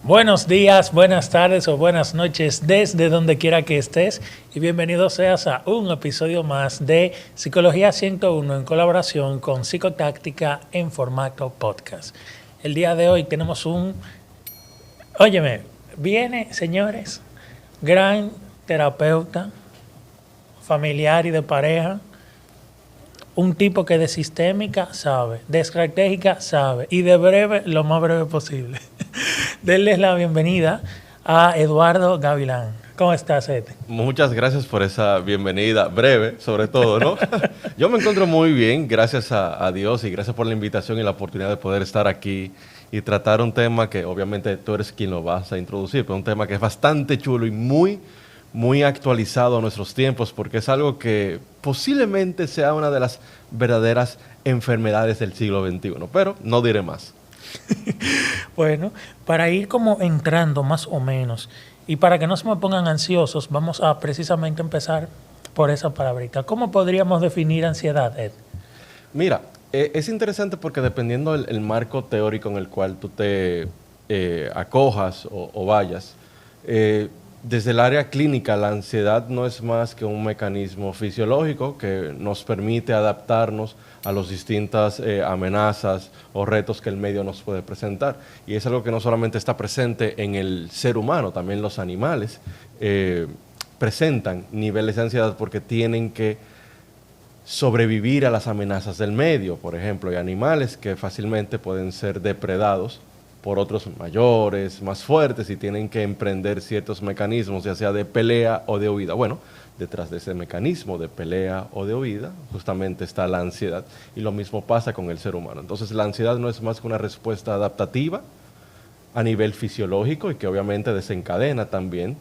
Buenos días, buenas tardes o buenas noches desde donde quiera que estés y bienvenido seas a un episodio más de Psicología 101 en colaboración con Psicotáctica en formato podcast. El día de hoy tenemos óyeme, viene señores, gran terapeuta familiar y de pareja, un tipo que de sistémica sabe, de estratégica sabe y de breve lo más breve posible. Denles la bienvenida a Eduardo Gavilán. ¿Cómo estás, Ed? Muchas gracias por esa bienvenida, breve sobre todo, ¿no? Yo me encuentro muy bien, gracias a Dios y gracias por la invitación y la oportunidad de poder estar aquí y tratar un tema que obviamente tú eres quien lo vas a introducir, pero un tema que es bastante chulo y muy actualizado a nuestros tiempos porque es algo que posiblemente sea una de las verdaderas enfermedades del siglo XXI, pero no diré más. Bueno, para ir como entrando más o menos y para que no se me pongan ansiosos, vamos a precisamente empezar por esa palabrita. ¿Cómo podríamos definir ansiedad, Ed? Mira, es interesante porque dependiendo el marco teórico en el cual tú te acojas o vayas, desde el área clínica la ansiedad no es más que un mecanismo fisiológico que nos permite adaptarnos a las distintas amenazas o retos que el medio nos puede presentar. Y es algo que no solamente está presente en el ser humano, también los animales presentan niveles de ansiedad porque tienen que sobrevivir a las amenazas del medio. Por ejemplo, hay animales que fácilmente pueden ser depredados por otros mayores, más fuertes y tienen que emprender ciertos mecanismos, ya sea de pelea o de huida. Bueno, detrás de ese mecanismo de pelea o de huida, justamente está la ansiedad y lo mismo pasa con el ser humano. Entonces, la ansiedad no es más que una respuesta adaptativa a nivel fisiológico y que obviamente desencadena también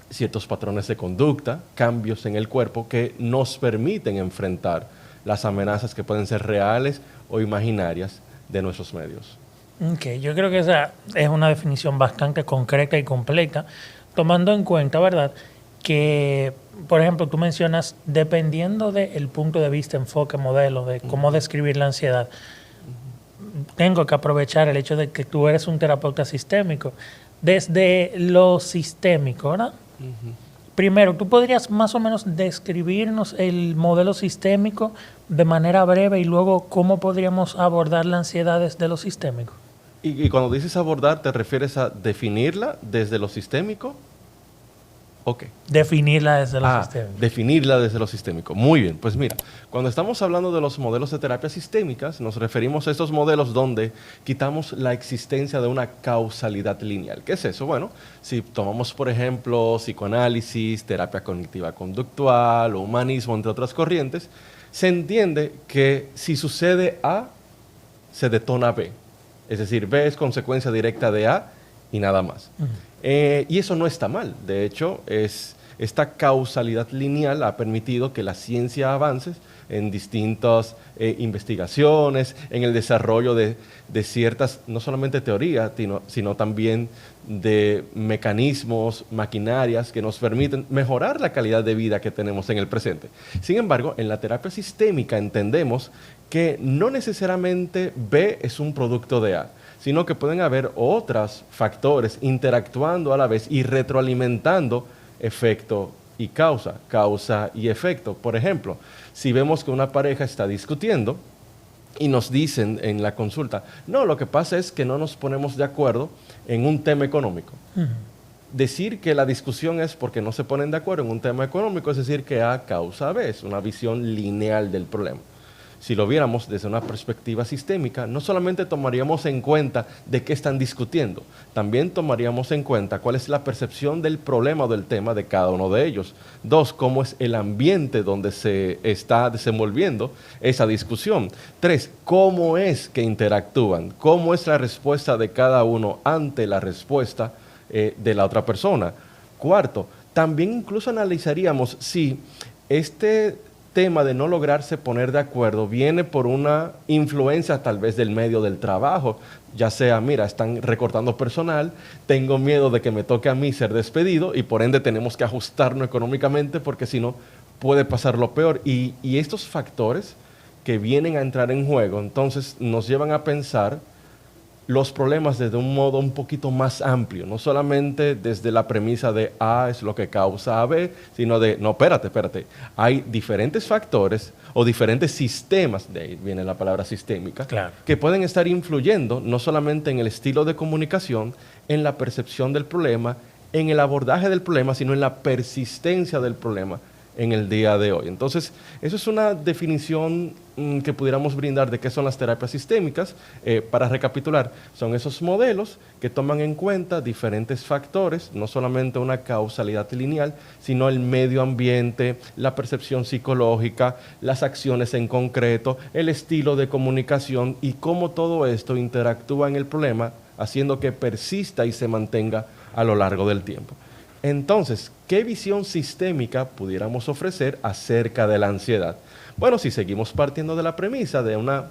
ciertos patrones de conducta, cambios en el cuerpo que nos permiten enfrentar las amenazas que pueden ser reales o imaginarias de nuestros medios. Ok, yo creo que esa es una definición bastante concreta y completa, tomando en cuenta, ¿verdad? Que, por ejemplo, tú mencionas, dependiendo del punto de vista, enfoque, modelo, de cómo describir la ansiedad, tengo que aprovechar el hecho de que tú eres un terapeuta sistémico. Desde lo sistémico, ¿verdad? Primero, ¿tú podrías más o menos describirnos el modelo sistémico de manera breve y luego cómo podríamos abordar la ansiedad desde lo sistémico? Y cuando dices abordar, ¿te refieres a definirla desde lo sistémico? Ok. Definirla desde lo sistémico. Definirla desde lo sistémico. Muy bien, pues mira, cuando estamos hablando de los modelos de terapias sistémicas, nos referimos a estos modelos donde quitamos la existencia de una causalidad lineal. ¿Qué es eso? Bueno, si tomamos, por ejemplo, psicoanálisis, terapia cognitiva conductual o humanismo, entre otras corrientes, se entiende que si sucede A, se detona B. Es decir, B es consecuencia directa de A y nada más. Y eso no está mal. De hecho, esta causalidad lineal ha permitido que la ciencia avance en distintas investigaciones, en el desarrollo de ciertas, no solamente teorías, sino también de mecanismos, maquinarias que nos permiten mejorar la calidad de vida que tenemos en el presente. Sin embargo, en la terapia sistémica entendemos que no necesariamente B es un producto de A, sino que pueden haber otros factores interactuando a la vez y retroalimentando efecto y causa y efecto. Por ejemplo, si vemos que una pareja está discutiendo y nos dicen en la consulta, no, lo que pasa es que no nos ponemos de acuerdo en un tema económico. Decir que la discusión es porque no se ponen de acuerdo en un tema económico, es decir, que A causa B, es una visión lineal del problema. Si lo viéramos desde una perspectiva sistémica, no solamente tomaríamos en cuenta de qué están discutiendo, también tomaríamos en cuenta cuál es la percepción del problema o del tema de cada uno de ellos. Dos, cómo es el ambiente donde se está desenvolviendo esa discusión. Tres, cómo es que interactúan, cómo es la respuesta de cada uno ante la respuesta de la otra persona. Cuarto, también incluso analizaríamos si este tema de no lograrse poner de acuerdo viene por una influencia tal vez del medio del trabajo, ya sea, mira, están recortando personal, tengo miedo de que me toque a mí ser despedido y por ende tenemos que ajustarnos económicamente porque si no puede pasar lo peor. Y estos factores que vienen a entrar en juego, entonces nos llevan a pensar los problemas desde un modo un poquito más amplio, no solamente desde la premisa de A es lo que causa a B, sino de, no, espérate, hay diferentes factores o diferentes sistemas, de ahí viene la palabra sistémica, claro, que pueden estar influyendo no solamente en el estilo de comunicación, en la percepción del problema, en el abordaje del problema, sino en la persistencia del problema en el día de hoy. Entonces, eso es una definición que pudiéramos brindar de qué son las terapias sistémicas. Para recapitular, son esos modelos que toman en cuenta diferentes factores, no solamente una causalidad lineal, sino el medio ambiente, la percepción psicológica, las acciones en concreto, el estilo de comunicación y cómo todo esto interactúa en el problema, haciendo que persista y se mantenga a lo largo del tiempo. Entonces, ¿qué visión sistémica pudiéramos ofrecer acerca de la ansiedad? Bueno, si seguimos partiendo de la premisa de una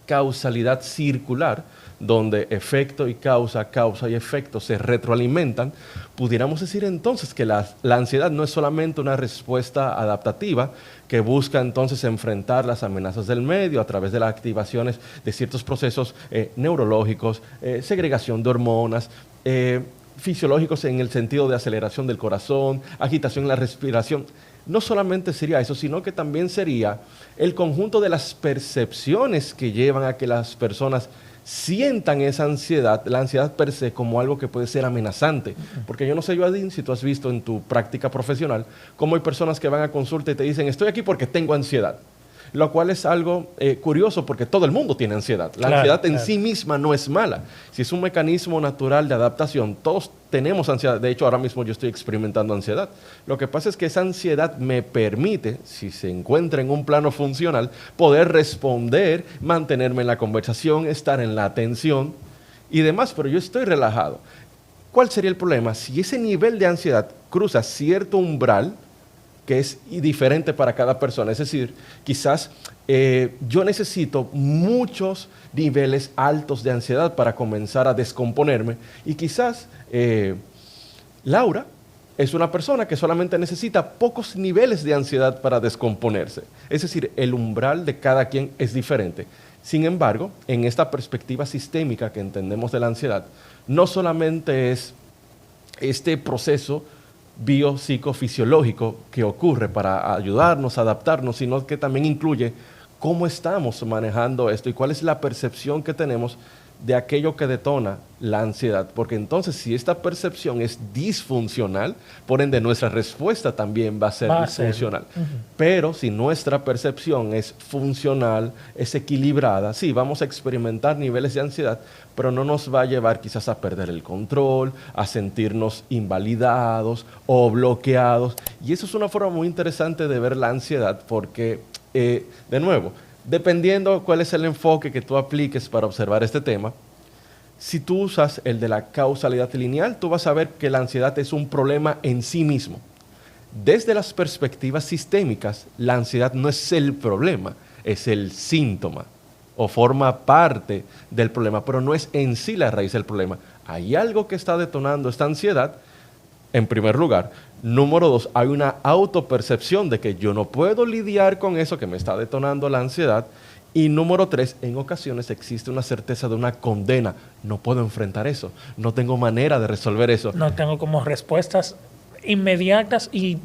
causalidad circular, donde efecto y causa y efecto se retroalimentan, pudiéramos decir entonces que la ansiedad no es solamente una respuesta adaptativa que busca entonces enfrentar las amenazas del medio a través de las activaciones de ciertos procesos neurológicos, segregación de hormonas, fisiológicos en el sentido de aceleración del corazón, agitación en la respiración. No solamente sería eso, sino que también sería el conjunto de las percepciones que llevan a que las personas sientan esa ansiedad, la ansiedad per se, como algo que puede ser amenazante. Porque yo no sé, Joadín, si tú has visto en tu práctica profesional cómo hay personas que van a consulta y te dicen, estoy aquí porque tengo ansiedad. Lo cual es algo curioso porque todo el mundo tiene ansiedad. La ansiedad en sí misma no es mala. Si es un mecanismo natural de adaptación, todos tenemos ansiedad. De hecho, ahora mismo yo estoy experimentando ansiedad. Lo que pasa es que esa ansiedad me permite, si se encuentra en un plano funcional, poder responder, mantenerme en la conversación, estar en la atención y demás, pero yo estoy relajado. ¿Cuál sería el problema? Si ese nivel de ansiedad cruza cierto umbral, que es diferente para cada persona. Es decir, quizás yo necesito muchos niveles altos de ansiedad para comenzar a descomponerme y quizás Laura es una persona que solamente necesita pocos niveles de ansiedad para descomponerse. Es decir, el umbral de cada quien es diferente. Sin embargo, en esta perspectiva sistémica que entendemos de la ansiedad, no solamente es este proceso biopsicofisiológico que ocurre para ayudarnos a adaptarnos, sino que también incluye cómo estamos manejando esto y cuál es la percepción que tenemos de aquello que detona la ansiedad. Porque entonces, si esta percepción es disfuncional, por ende nuestra respuesta también va a ser disfuncional. Pero si nuestra percepción es funcional, es equilibrada, sí, vamos a experimentar niveles de ansiedad, pero no nos va a llevar quizás a perder el control, a sentirnos invalidados o bloqueados. Y eso es una forma muy interesante de ver la ansiedad porque, de nuevo, dependiendo cuál es el enfoque que tú apliques para observar este tema, si tú usas el de la causalidad lineal, tú vas a ver que la ansiedad es un problema en sí mismo. Desde las perspectivas sistémicas, la ansiedad no es el problema, es el síntoma o forma parte del problema, pero no es en sí la raíz del problema. Hay algo que está detonando esta ansiedad, en primer lugar. Número 2, hay una autopercepción de que yo no puedo lidiar con eso que me está detonando la ansiedad. Y número 3, en ocasiones existe una certeza de una condena. No puedo enfrentar eso, no tengo manera de resolver eso. No tengo como respuestas inmediatas y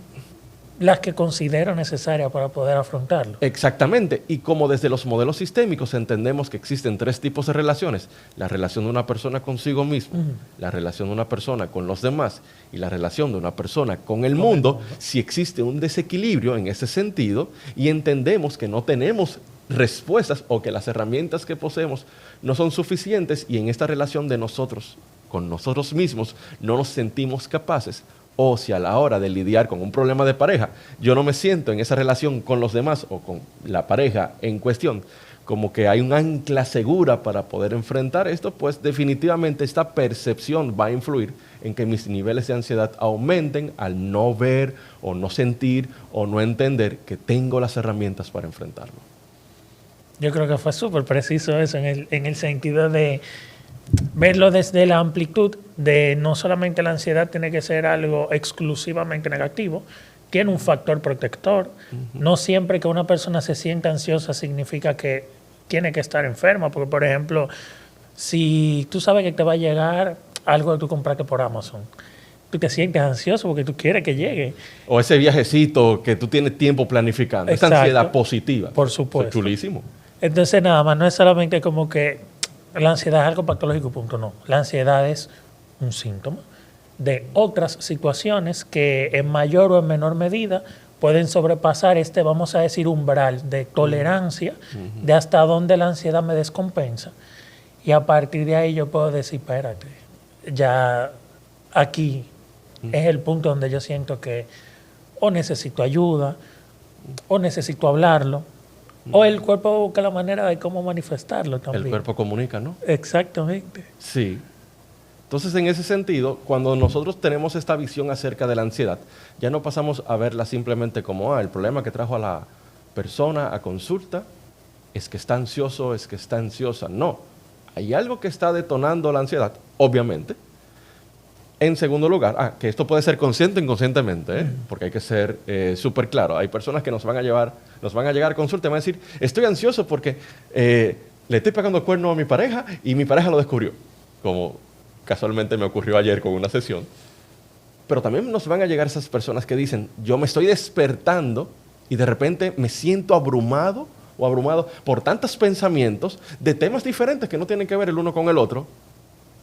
las que considero necesarias para poder afrontarlo. Exactamente, y como desde los modelos sistémicos entendemos que existen 3 tipos de relaciones, la relación de una persona consigo mismo, la relación de una persona con los demás y la relación de una persona con el mundo, si existe un desequilibrio en ese sentido y entendemos que no tenemos respuestas o que las herramientas que poseemos no son suficientes y en esta relación de nosotros con nosotros mismos no nos sentimos capaces, o si a la hora de lidiar con un problema de pareja, yo no me siento en esa relación con los demás o con la pareja en cuestión, como que hay un ancla segura para poder enfrentar esto, pues definitivamente esta percepción va a influir en que mis niveles de ansiedad aumenten al no ver o no sentir o no entender que tengo las herramientas para enfrentarlo. Yo creo que fue súper preciso eso en el sentido de verlo desde la amplitud de no solamente la ansiedad tiene que ser algo exclusivamente negativo, tiene un factor protector. No siempre que una persona se sienta ansiosa significa que tiene que estar enferma, porque por ejemplo, Si tú sabes que te va a llegar algo que tú compraste por Amazon, tú te sientes ansioso porque tú quieres que llegue. O ese viajecito que tú tienes tiempo planificando. Esa Exacto. ansiedad positiva. Por supuesto. Eso es chulísimo. Entonces, nada más, no es solamente como que la ansiedad es algo patológico, punto, no. La ansiedad es un síntoma de otras situaciones que en mayor o en menor medida pueden sobrepasar este, vamos a decir, umbral de tolerancia de hasta dónde la ansiedad me descompensa. Y a partir de ahí yo puedo decir, espérate, ya aquí es el punto donde yo siento que o necesito ayuda, o necesito hablarlo, o el cuerpo busca la manera de cómo manifestarlo también. El cuerpo comunica, ¿no? Exactamente. Sí. Entonces, en ese sentido, cuando nosotros tenemos esta visión acerca de la ansiedad, ya no pasamos a verla simplemente como el problema que trajo a la persona a consulta es que está ansioso, es que está ansiosa. No, hay algo que está detonando la ansiedad, obviamente. En segundo lugar, que esto puede ser consciente o inconscientemente, porque hay que ser súper claro. Hay personas que nos van a llegar a consulta y van a decir, estoy ansioso porque le estoy pegando cuerno a mi pareja y mi pareja lo descubrió, como casualmente me ocurrió ayer con una sesión. Pero también nos van a llegar esas personas que dicen, yo me estoy despertando y de repente me siento abrumado o abrumado por tantos pensamientos de temas diferentes que no tienen que ver el uno con el otro,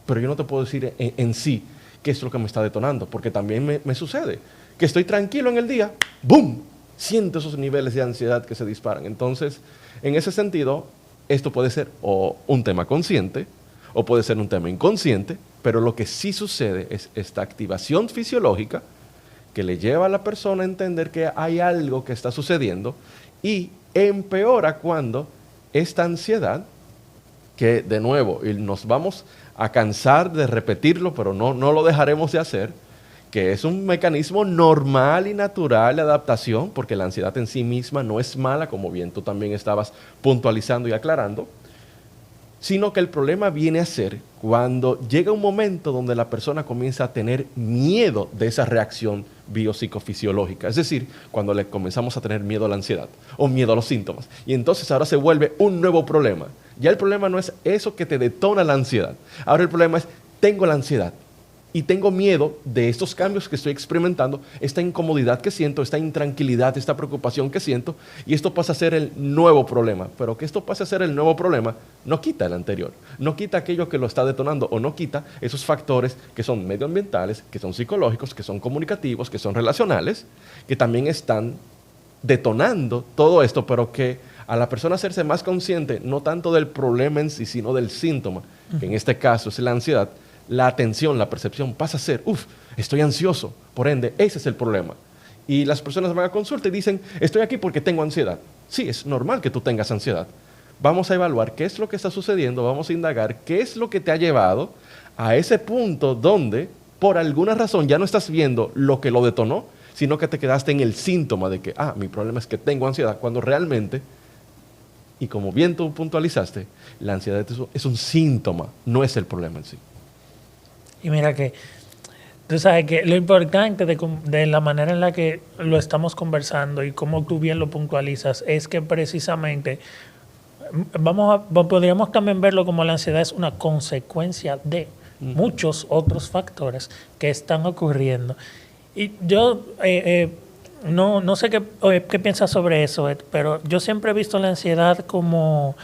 pero yo no te puedo decir en sí qué es lo que me está detonando, porque también me sucede que estoy tranquilo en el día, ¡boom!, siento esos niveles de ansiedad que se disparan. Entonces, en ese sentido, esto puede ser o un tema consciente o puede ser un tema inconsciente, pero lo que sí sucede es esta activación fisiológica que le lleva a la persona a entender que hay algo que está sucediendo y empeora cuando esta ansiedad, que de nuevo, y nos vamos a cansar de repetirlo, pero no lo dejaremos de hacer, que es un mecanismo normal y natural de adaptación, porque la ansiedad en sí misma no es mala, como bien tú también estabas puntualizando y aclarando, sino que el problema viene a ser cuando llega un momento donde la persona comienza a tener miedo de esa reacción biopsicofisiológica, es decir, cuando le comenzamos a tener miedo a la ansiedad o miedo a los síntomas, y entonces ahora se vuelve un nuevo problema. Ya el problema no es eso que te detona la ansiedad, ahora el problema es, tengo la ansiedad y tengo miedo de estos cambios que estoy experimentando, esta incomodidad que siento, esta intranquilidad, esta preocupación que siento, y esto pasa a ser el nuevo problema. Pero que esto pase a ser el nuevo problema no quita el anterior, no quita aquello que lo está detonando o no quita esos factores que son medioambientales, que son psicológicos, que son comunicativos, que son relacionales, que también están detonando todo esto, pero que a la persona hacerse más consciente no tanto del problema en sí, sino del síntoma, que en este caso es la ansiedad, la atención, la percepción pasa a ser, estoy ansioso, por ende, ese es el problema. Y las personas van a consulta y dicen, estoy aquí porque tengo ansiedad. Sí, es normal que tú tengas ansiedad. Vamos a evaluar qué es lo que está sucediendo, vamos a indagar qué es lo que te ha llevado a ese punto donde, por alguna razón, ya no estás viendo lo que lo detonó, sino que te quedaste en el síntoma de que, mi problema es que tengo ansiedad, cuando realmente, y como bien tú puntualizaste, la ansiedad es un síntoma, no es el problema en sí. Y mira que tú sabes que lo importante de la manera en la que lo estamos conversando y como tú bien lo puntualizas es que precisamente podríamos también verlo como la ansiedad es una consecuencia de muchos otros factores que están ocurriendo. Y yo no sé qué piensas sobre eso, Ed, pero yo siempre he visto la ansiedad como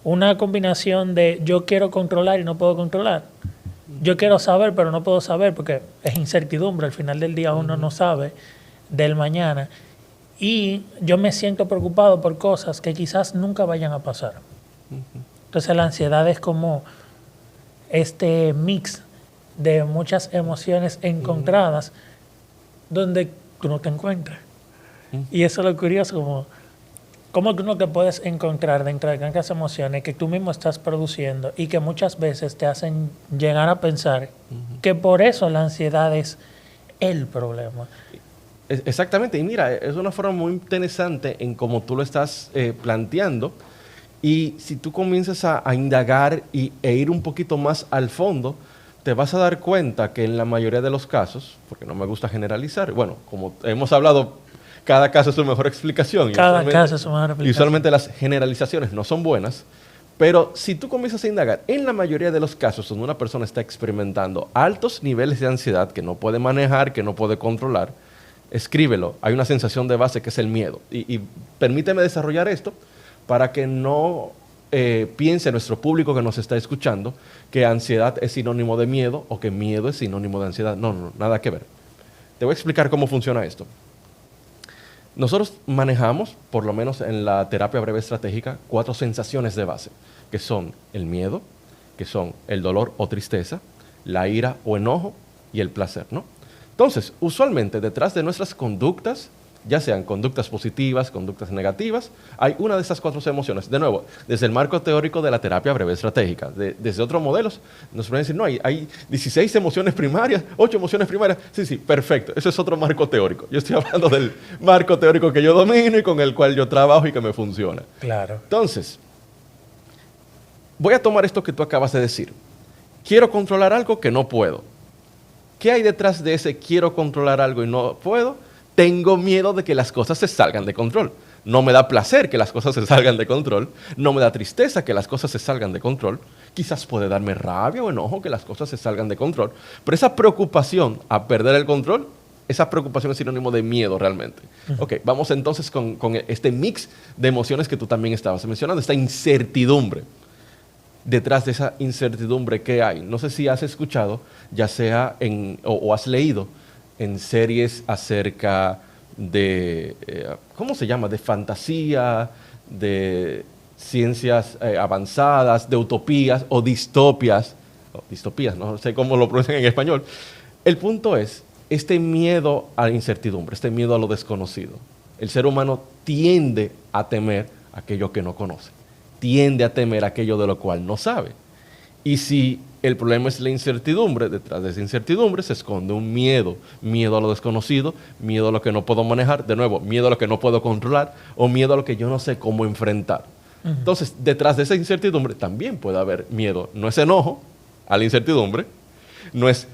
una combinación de yo quiero controlar y no puedo controlar. Yo quiero saber, pero no puedo saber porque es incertidumbre. Al final del día uno no sabe del mañana. Y yo me siento preocupado por cosas que quizás nunca vayan a pasar. Entonces la ansiedad es como este mix de muchas emociones encontradas donde tú no te encuentras. Y eso es lo curioso, cómo tú no te puedes encontrar dentro de tantas emociones que tú mismo estás produciendo y que muchas veces te hacen llegar a pensar que por eso la ansiedad es el problema. Exactamente, y mira, es una forma muy interesante en cómo tú lo estás planteando, y si tú comienzas a indagar e ir un poquito más al fondo, te vas a dar cuenta que en la mayoría de los casos, porque no me gusta generalizar, bueno, como hemos hablado, cada caso es su mejor explicación. Cada caso es su mejor explicación. Y usualmente las generalizaciones no son buenas, Pero si tú comienzas a indagar, en la mayoría de los casos donde una persona está experimentando altos niveles de ansiedad que no puede manejar, que no puede controlar, escríbelo. Hay una sensación de base que es el miedo. Y permíteme desarrollar esto para que no piense nuestro público que nos está escuchando que ansiedad es sinónimo de miedo o que miedo es sinónimo de ansiedad. No, no, nada que ver. Te voy a explicar cómo funciona esto. Nosotros manejamos, por lo menos en la terapia breve estratégica, 4 sensaciones de base, que son el miedo, que son el dolor o tristeza, la ira o enojo y el placer, ¿no? Entonces, usualmente detrás de nuestras conductas, ya sean conductas positivas, conductas negativas, hay una de esas 4 emociones. De nuevo, desde el marco teórico de la terapia breve estratégica. Desde otros modelos nos pueden decir, no, hay 16 emociones primarias, 8 emociones primarias. Sí, perfecto. Eso es otro marco teórico. Yo estoy hablando del marco teórico que yo domino y con el cual yo trabajo y que me funciona. Claro. Entonces, voy a tomar esto que tú acabas de decir. Quiero controlar algo que no puedo. ¿Qué hay detrás de ese quiero controlar algo y no puedo? Tengo miedo de que las cosas se salgan de control. No me da placer que las cosas se salgan de control. No me da tristeza que las cosas se salgan de control. Quizás puede darme rabia o enojo que las cosas se salgan de control. Pero esa preocupación a perder el control, esa preocupación es sinónimo de miedo realmente. Ok, vamos entonces con este mix de emociones que tú también estabas mencionando, esta incertidumbre. Detrás de esa incertidumbre, ¿qué hay? No sé si has escuchado, ya sea o has leído en series acerca de, ¿cómo se llama? De fantasía, de ciencias avanzadas, de utopías o distopias. Distopías, no sé cómo lo pronuncian en español. El punto es este miedo a la incertidumbre, este miedo a lo desconocido. El ser humano tiende a temer aquello que no conoce. Tiende a temer aquello de lo cual no sabe. Y si el problema es la incertidumbre, detrás de esa incertidumbre se esconde un miedo. Miedo a lo desconocido, miedo a lo que no puedo manejar, de nuevo, miedo a lo que no puedo controlar o miedo a lo que yo no sé cómo enfrentar. Entonces, detrás de esa incertidumbre también puede haber miedo. No es enojo a la incertidumbre, no es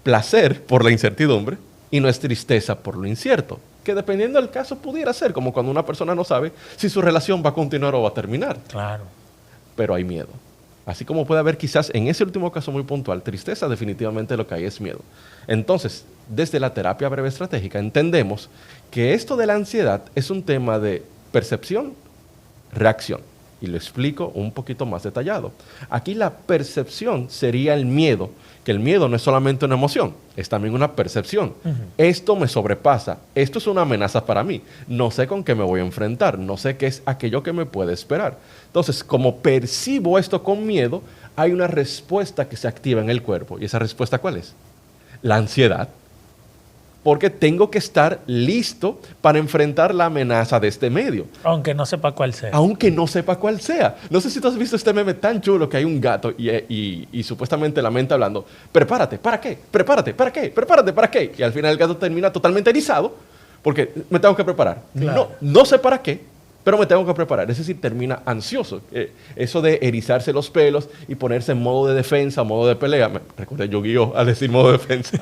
placer por la incertidumbre y no es tristeza por lo incierto. Que dependiendo del caso pudiera ser, como cuando una persona no sabe si su relación va a continuar o va a terminar. Claro. Pero hay miedo. Así como puede haber quizás en ese último caso muy puntual, tristeza, definitivamente lo que hay es miedo. Entonces, desde la terapia breve estratégica entendemos que esto de la ansiedad es un tema de percepción, reacción. Y lo explico un poquito más detallado. Aquí la percepción sería el miedo, que el miedo no es solamente una emoción, es también una percepción. Esto me sobrepasa, esto es una amenaza para mí, no sé con qué me voy a enfrentar, no sé qué es aquello que me puede esperar. Entonces, como percibo esto con miedo, hay una respuesta que se activa en el cuerpo. ¿Y esa respuesta cuál es? La ansiedad. Porque tengo que estar listo para enfrentar la amenaza de este medio. Aunque no sepa cuál sea. Aunque no sepa cuál sea. No sé si tú has visto este meme tan chulo que hay un gato y supuestamente la mente hablando, prepárate, ¿para qué? Prepárate, ¿para qué? Prepárate, ¿para qué? Y al final el gato termina totalmente erizado porque me tengo que preparar. Claro. No sé para qué, pero me tengo que preparar. Es decir, termina ansioso. Eso de erizarse los pelos y ponerse en modo de defensa, modo de pelea. Me recordé Yu-Gi-Oh! Al decir modo de defensa.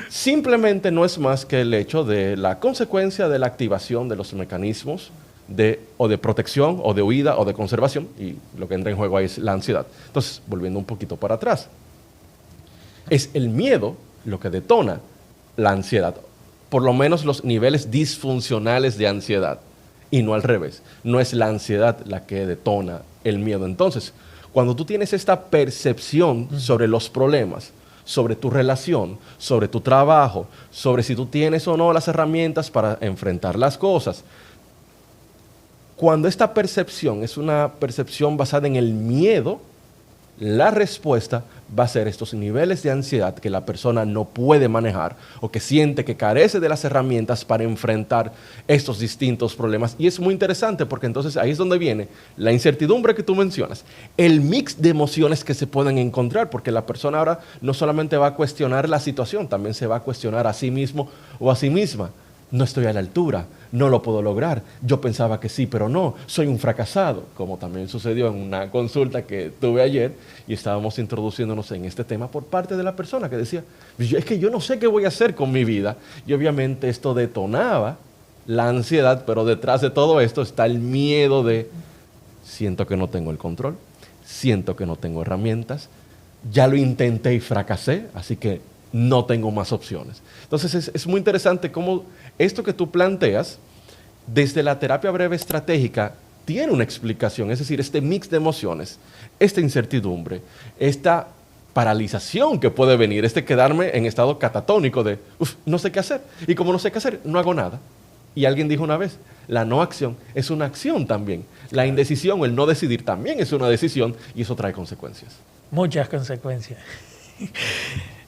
Simplemente no es más que el hecho de la consecuencia de la activación de los mecanismos de protección, o de huida, o de conservación. Y lo que entra en juego ahí es la ansiedad. Entonces, volviendo un poquito para atrás. Es el miedo lo que detona la ansiedad. Por lo menos los niveles disfuncionales de ansiedad. Y no al revés. No es la ansiedad la que detona el miedo. Entonces, cuando tú tienes esta percepción sobre los problemas, sobre tu relación, sobre tu trabajo, sobre si tú tienes o no las herramientas para enfrentar las cosas, cuando esta percepción es una percepción basada en el miedo, la respuesta va a ser estos niveles de ansiedad que la persona no puede manejar o que siente que carece de las herramientas para enfrentar estos distintos problemas. Y es muy interesante porque entonces ahí es donde viene la incertidumbre que tú mencionas, el mix de emociones que se pueden encontrar, porque la persona ahora no solamente va a cuestionar la situación, también se va a cuestionar a sí mismo o a sí misma. No estoy a la altura, no lo puedo lograr, yo pensaba que sí, pero no, soy un fracasado, como también sucedió en una consulta que tuve ayer y estábamos introduciéndonos en este tema por parte de la persona que decía, es que yo no sé qué voy a hacer con mi vida, y obviamente esto detonaba la ansiedad, pero detrás de todo esto está el miedo de siento que no tengo el control, siento que no tengo herramientas, ya lo intenté y fracasé, así que no tengo más opciones. Entonces es muy interesante cómo esto que tú planteas, desde la terapia breve estratégica, tiene una explicación, es decir, este mix de emociones, esta incertidumbre, esta paralización que puede venir, quedarme en estado catatónico de, no sé qué hacer, y como no sé qué hacer, no hago nada. Y alguien dijo una vez, la no acción es una acción también. La indecisión o el no decidir también es una decisión y eso trae consecuencias. Muchas consecuencias.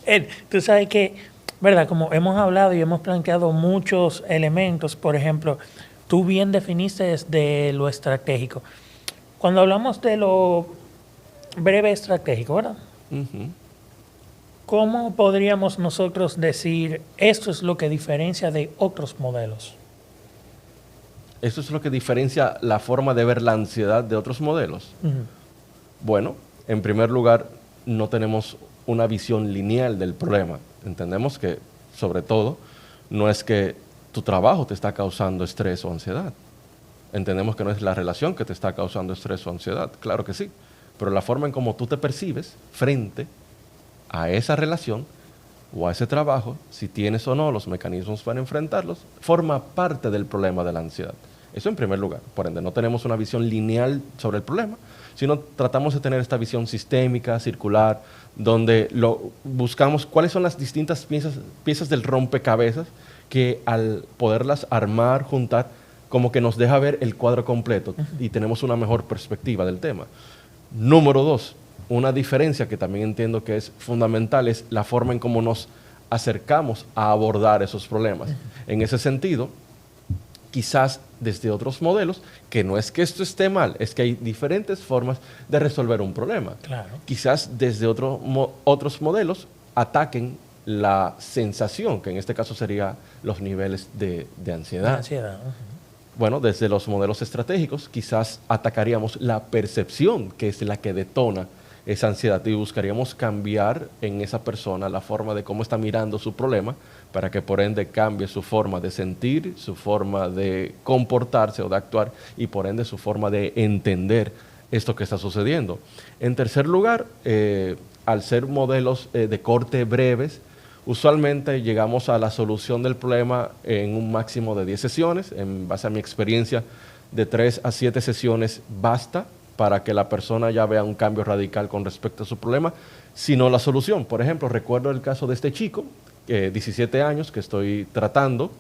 Ed, tú sabes que, ¿verdad? Como hemos hablado y hemos planteado muchos elementos, por ejemplo, tú bien definiste desde lo estratégico. Cuando hablamos de lo breve estratégico, ¿verdad? Uh-huh. ¿Cómo podríamos nosotros decir esto es lo que diferencia de otros modelos? Eso es lo que diferencia la forma de ver la ansiedad de otros modelos. Uh-huh. Bueno, en primer lugar, no tenemos una visión lineal del problema. Entendemos que, sobre todo, no es que tu trabajo te está causando estrés o ansiedad. Entendemos que no es la relación que te está causando estrés o ansiedad. Claro que sí. Pero la forma en cómo tú te percibes frente a esa relación o a ese trabajo, si tienes o no los mecanismos para enfrentarlos, forma parte del problema de la ansiedad. Eso en primer lugar. Por ende, no tenemos una visión lineal sobre el problema, sino tratamos de tener esta visión sistémica, circular, donde buscamos cuáles son las distintas piezas del rompecabezas que al poderlas armar, juntar, como que nos deja ver el cuadro completo y tenemos una mejor perspectiva del tema. Número 2, una diferencia que también entiendo que es fundamental es la forma en cómo nos acercamos a abordar esos problemas. En ese sentido, quizás desde otros modelos, que no es que esto esté mal, es que hay diferentes formas de resolver un problema. Claro. Quizás desde otros modelos ataquen la sensación, que en este caso sería los niveles de ansiedad. La ansiedad. Uh-huh. Bueno, desde los modelos estratégicos quizás atacaríamos la percepción, que es la que detona esa ansiedad, y buscaríamos cambiar en esa persona la forma de cómo está mirando su problema para que por ende cambie su forma de sentir, su forma de comportarse o de actuar y por ende su forma de entender esto que está sucediendo. En tercer lugar, al ser modelos de corte breves, usualmente llegamos a la solución del problema en un máximo de 10 sesiones. En base a mi experiencia, de 3 a 7 sesiones basta para que la persona ya vea un cambio radical con respecto a su problema, sino la solución. Por ejemplo, recuerdo el caso de este chico, 17 años, que estoy tratando.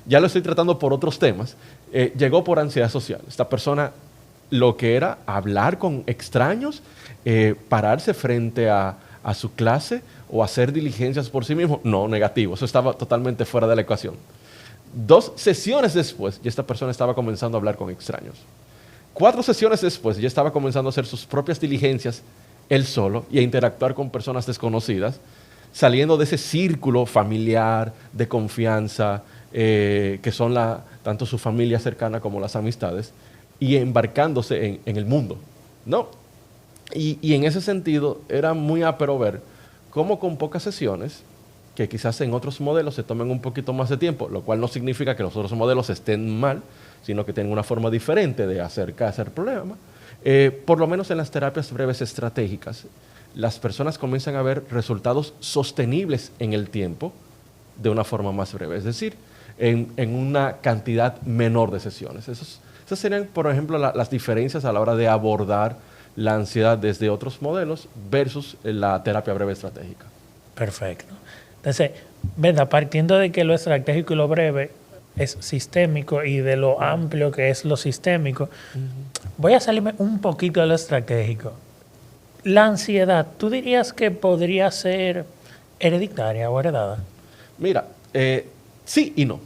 Ya lo estoy tratando por otros temas. Llegó por ansiedad social. Esta persona, lo que era hablar con extraños, pararse frente a su clase o hacer diligencias por sí mismo, no, negativo. Eso estaba totalmente fuera de la ecuación. 2 sesiones después, ya esta persona estaba comenzando a hablar con extraños. 4 sesiones después, ya estaba comenzando a hacer sus propias diligencias él solo y a interactuar con personas desconocidas, saliendo de ese círculo familiar, de confianza, que son tanto su familia cercana como las amistades, y embarcándose en el mundo, ¿no? Y en ese sentido, era muy ápero ver cómo con pocas sesiones, que quizás en otros modelos se tomen un poquito más de tiempo, lo cual no significa que los otros modelos estén mal, sino que tienen una forma diferente de acercarse al problema. Por lo menos en las terapias breves estratégicas, las personas comienzan a ver resultados sostenibles en el tiempo de una forma más breve, es decir, en una cantidad menor de sesiones. Esas serían, por ejemplo, las diferencias a la hora de abordar la ansiedad desde otros modelos versus la terapia breve estratégica. Perfecto. Entonces, ¿verdad? Partiendo de que lo estratégico y lo breve es sistémico y de lo amplio que es lo sistémico, voy a salirme un poquito de lo estratégico. La ansiedad, ¿tú dirías que podría ser hereditaria o heredada? Mira, sí y no.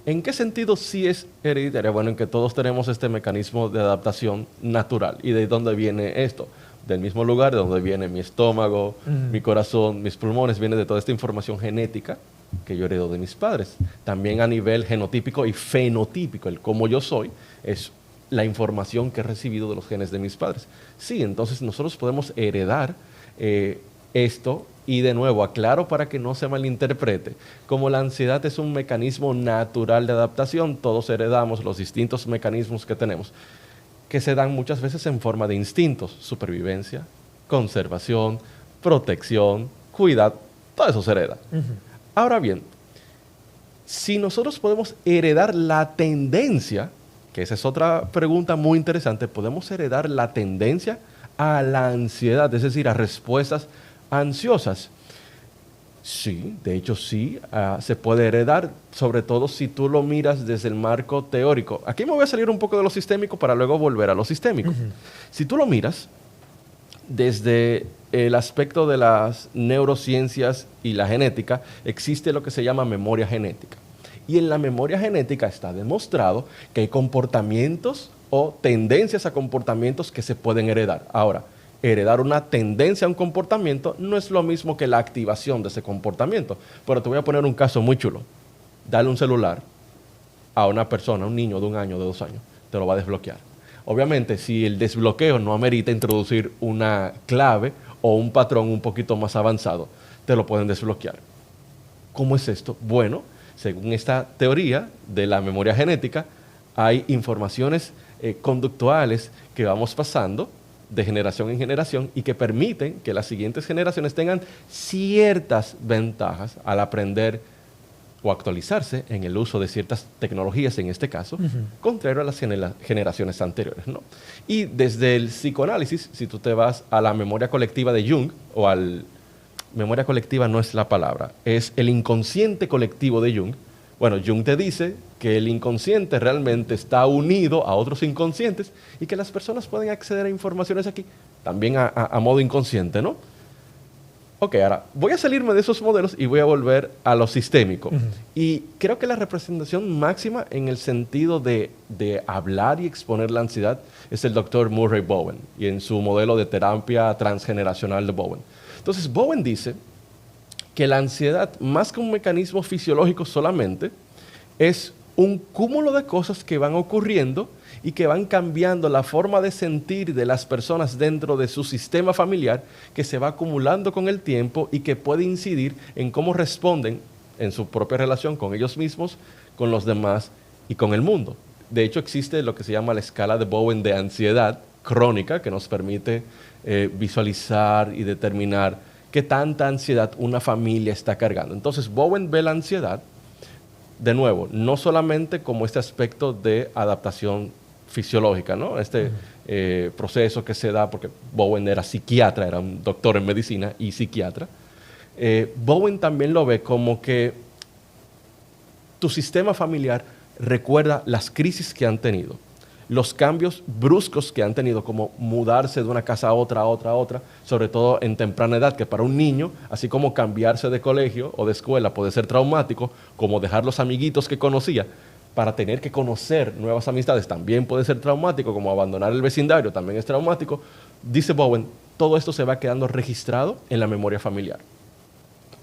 ¿En qué sentido sí es hereditaria? Bueno, en que todos tenemos este mecanismo de adaptación natural. ¿Y de dónde viene esto? Del mismo lugar de donde viene mi estómago, mi corazón, mis pulmones, viene de toda esta información genética que yo heredo de mis padres. También a nivel genotípico y fenotípico, el cómo yo soy, es la información que he recibido de los genes de mis padres. Sí, entonces nosotros podemos heredar esto, y de nuevo, aclaro para que no se malinterprete, como la ansiedad es un mecanismo natural de adaptación, todos heredamos los distintos mecanismos que tenemos. que se dan muchas veces en forma de instintos: supervivencia, conservación, protección, cuidado, todo eso se hereda. Ahora bien, si nosotros podemos heredar la tendencia, que esa es otra pregunta muy interesante, ¿podemos heredar la tendencia a la ansiedad, es decir, a respuestas ansiosas? Sí, de hecho sí, se puede heredar, sobre todo si tú lo miras desde el marco teórico. Aquí me voy a salir un poco de lo sistémico para luego volver a lo sistémico. Si tú lo miras desde el aspecto de las neurociencias y la genética, existe lo que se llama memoria genética. Y en la memoria genética está demostrado que hay comportamientos o tendencias a comportamientos que se pueden heredar. Ahora, heredar una tendencia a un comportamiento no es lo mismo que la activación de ese comportamiento. Pero te voy a poner un caso muy chulo. Dale un celular a una persona, un niño de 1 año, de 2 años, te lo va a desbloquear. Obviamente, si el desbloqueo no amerita introducir una clave o un patrón un poquito más avanzado, te lo pueden desbloquear. ¿Cómo es esto? Bueno, según esta teoría de la memoria genética, hay informaciones conductuales que vamos pasando de generación en generación y que permiten que las siguientes generaciones tengan ciertas ventajas al aprender o actualizarse en el uso de ciertas tecnologías, en este caso, contrario a las generaciones anteriores, ¿no? Y desde el psicoanálisis, si tú te vas a la memoria colectiva de Jung, o al... memoria colectiva no es la palabra, es el inconsciente colectivo de Jung. Bueno, Jung te dice que el inconsciente realmente está unido a otros inconscientes y que las personas pueden acceder a informaciones aquí, también a modo inconsciente, ¿no? Ok, ahora voy a salirme de esos modelos y voy a volver a lo sistémico. Y creo que la representación máxima en el sentido de hablar y exponer la ansiedad es el Dr. Murray Bowen y en su modelo de terapia transgeneracional de Bowen. Entonces, Bowen dice que la ansiedad, más que un mecanismo fisiológico solamente, es un cúmulo de cosas que van ocurriendo y que van cambiando la forma de sentir de las personas dentro de su sistema familiar, que se va acumulando con el tiempo y que puede incidir en cómo responden en su propia relación con ellos mismos, con los demás y con el mundo. De hecho, existe lo que se llama la escala de Bowen de ansiedad crónica, que nos permite visualizar y determinar qué tanta ansiedad una familia está cargando. Entonces, Bowen ve la ansiedad, de nuevo, no solamente como este aspecto de adaptación fisiológica, ¿no? Este proceso que se da, porque Bowen era psiquiatra, era un doctor en medicina y psiquiatra. Bowen también lo ve como que tu sistema familiar recuerda las crisis que han tenido, los cambios bruscos que han tenido, como mudarse de una casa a otra, sobre todo en temprana edad, que para un niño, así como cambiarse de colegio o de escuela puede ser traumático, como dejar los amiguitos que conocía para tener que conocer nuevas amistades también puede ser traumático, como abandonar el vecindario también es traumático. Dice Bowen, todo esto se va quedando registrado en la memoria familiar.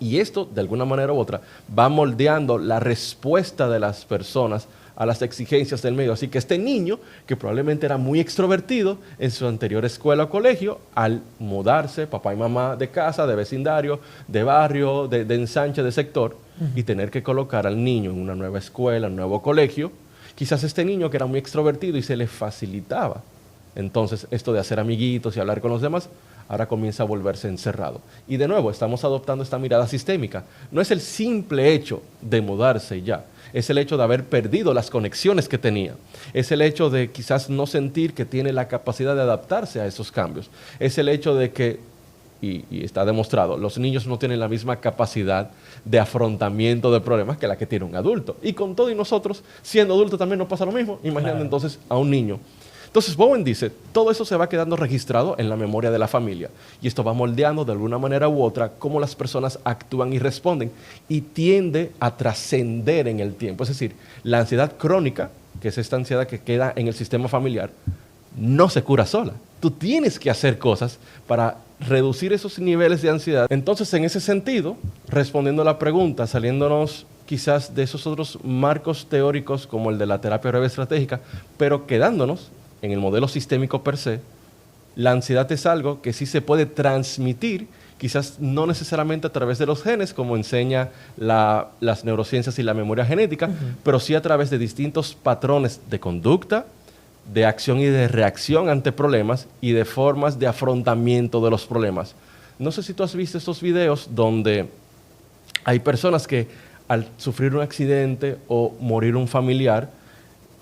Y esto, de alguna manera u otra, va moldeando la respuesta de las personas a las exigencias del medio. Así que este niño, que probablemente era muy extrovertido en su anterior escuela o colegio, al mudarse, papá y mamá de casa, de vecindario, de barrio, de ensanche, de sector, y tener que colocar al niño en una nueva escuela, un nuevo colegio, quizás este niño que era muy extrovertido y se le facilitaba. Entonces, esto de hacer amiguitos y hablar con los demás, ahora comienza a volverse encerrado. Y de nuevo, estamos adoptando esta mirada sistémica. No es el simple hecho de mudarse ya, es el hecho de haber perdido las conexiones que tenía. Es el hecho de quizás no sentir que tiene la capacidad de adaptarse a esos cambios. Es el hecho de que, y está demostrado, los niños no tienen la misma capacidad de afrontamiento de problemas que la que tiene un adulto. Y con todo y nosotros, siendo adultos también nos pasa lo mismo. Imaginando entonces a un niño. Entonces Bowen dice, todo eso se va quedando registrado en la memoria de la familia y esto va moldeando de alguna manera u otra cómo las personas actúan y responden y tiende a trascender en el tiempo. Es decir, la ansiedad crónica, que es esta ansiedad que queda en el sistema familiar, no se cura sola. Tú tienes que hacer cosas para reducir esos niveles de ansiedad. Entonces, en ese sentido, respondiendo a la pregunta, saliéndonos quizás de esos otros marcos teóricos como el de la terapia breve estratégica, pero quedándonos en el modelo sistémico per se, la ansiedad es algo que sí se puede transmitir, quizás no necesariamente a través de los genes, como enseña las neurociencias y la memoria genética, pero sí a través de distintos patrones de conducta, de acción y de reacción ante problemas y de formas de afrontamiento de los problemas. No sé si tú has visto estos videos donde hay personas que al sufrir un accidente o morir un familiar,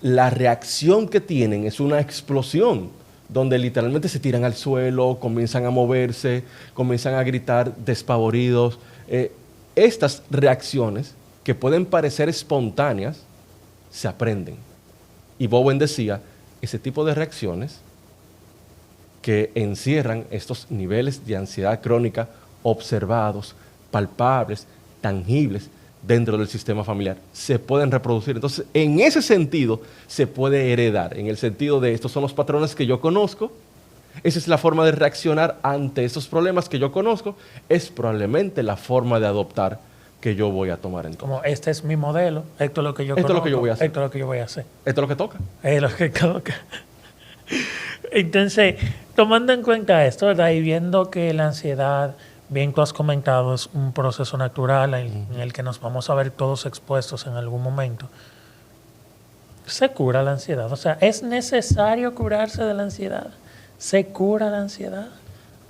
la reacción que tienen es una explosión, donde literalmente se tiran al suelo, comienzan a moverse, comienzan a gritar despavoridos. Estas reacciones, que pueden parecer espontáneas, se aprenden. Y Bowen decía, ese tipo de reacciones que encierran estos niveles de ansiedad crónica observados, palpables, tangibles, dentro del sistema familiar, se pueden reproducir. Entonces, en ese sentido, se puede heredar, en el sentido de estos son los patrones que yo conozco, esa es la forma de reaccionar ante estos problemas que yo conozco, es probablemente la forma de adoptar que yo voy a tomar entonces. Como este es mi modelo, esto es lo que yo Esto conozco, es lo que yo voy a hacer. esto es lo que yo voy a hacer. Esto es lo que toca. Es lo que toca. Entonces, tomando en cuenta esto, ¿verdad? Y viendo que la ansiedad, bien tú has comentado, es un proceso natural en el que nos vamos a ver todos expuestos en algún momento. ¿Se cura la ansiedad? O sea, ¿es necesario curarse de la ansiedad? ¿Se cura la ansiedad?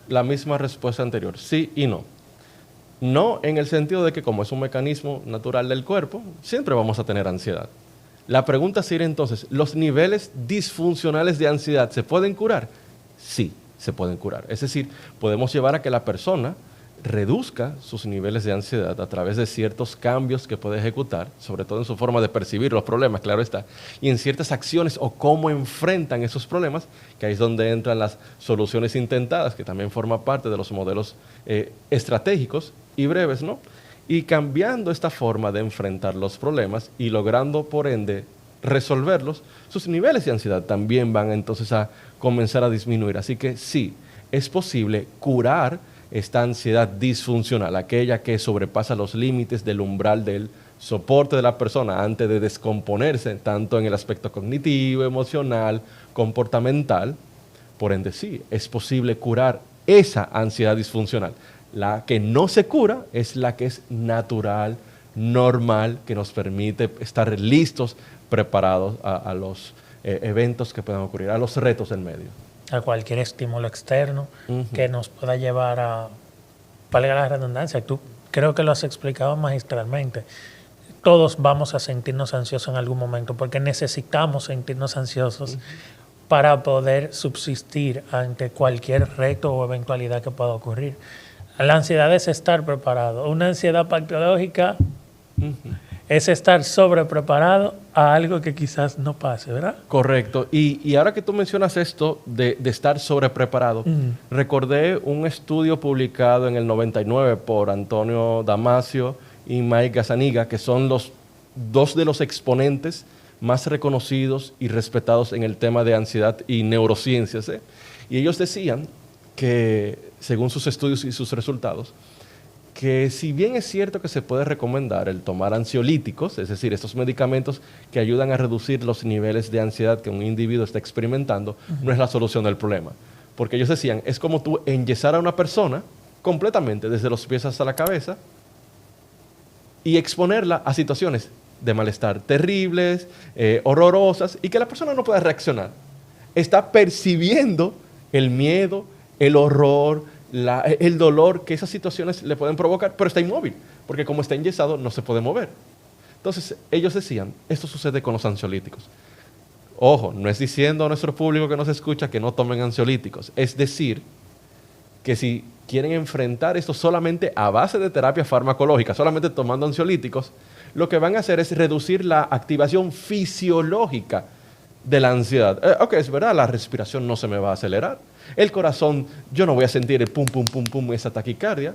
La misma respuesta anterior, sí y no. No en el sentido de que como es un mecanismo natural del cuerpo, siempre vamos a tener ansiedad. La pregunta sería entonces, ¿los niveles disfuncionales de ansiedad se pueden curar? Sí, se pueden curar. Es decir, podemos llevar a que la persona reduzca sus niveles de ansiedad a través de ciertos cambios que puede ejecutar, sobre todo en su forma de percibir los problemas, claro está, y en ciertas acciones o cómo enfrentan esos problemas, que ahí es donde entran las soluciones intentadas, que también forma parte de los modelos estratégicos y breves, ¿no? Y cambiando esta forma de enfrentar los problemas y logrando, por ende, resolverlos, sus niveles de ansiedad también van entonces a comenzar a disminuir. Así que sí, es posible curar esta ansiedad disfuncional, aquella que sobrepasa los límites del umbral del soporte de la persona antes de descomponerse, tanto en el aspecto cognitivo, emocional, comportamental. Por ende, sí, es posible curar esa ansiedad disfuncional. La que no se cura es la que es natural, normal, que nos permite estar listos, preparados a los eventos que puedan ocurrir, a los retos en medio. A cualquier estímulo externo que nos pueda llevar a, valga la redundancia, tú creo que lo has explicado magistralmente. Todos vamos a sentirnos ansiosos en algún momento porque necesitamos sentirnos ansiosos para poder subsistir ante cualquier reto o eventualidad que pueda ocurrir. La ansiedad es estar preparado. Una ansiedad patológica es estar sobrepreparado a algo que quizás no pase, ¿verdad? Correcto. Y ahora que tú mencionas esto de estar sobrepreparado, recordé un estudio publicado en el 99 por Antonio Damasio y Mike Gazzaniga, que son los dos de los exponentes más reconocidos y respetados en el tema de ansiedad y neurociencias, ¿eh? Y ellos decían que, según sus estudios y sus resultados, que si bien es cierto que se puede recomendar el tomar ansiolíticos, es decir, estos medicamentos que ayudan a reducir los niveles de ansiedad que un individuo está experimentando, no es la solución del problema. Porque ellos decían, es como tú enyesar a una persona completamente, desde los pies hasta la cabeza, y exponerla a situaciones de malestar terribles, horrorosas, y que la persona no pueda reaccionar. Está percibiendo el miedo, el horror, el dolor que esas situaciones le pueden provocar, pero está inmóvil, porque como está enyesado no se puede mover. Entonces, ellos decían, esto sucede con los ansiolíticos. Ojo, no es diciendo a nuestro público que nos escucha que no tomen ansiolíticos, es decir, que si quieren enfrentar esto solamente a base de terapia farmacológica, solamente tomando ansiolíticos, lo que van a hacer es reducir la activación fisiológica de la ansiedad. Ok, es verdad, la respiración no se me va a acelerar. El corazón, yo no voy a sentir el pum, pum, pum, pum, esa taquicardia,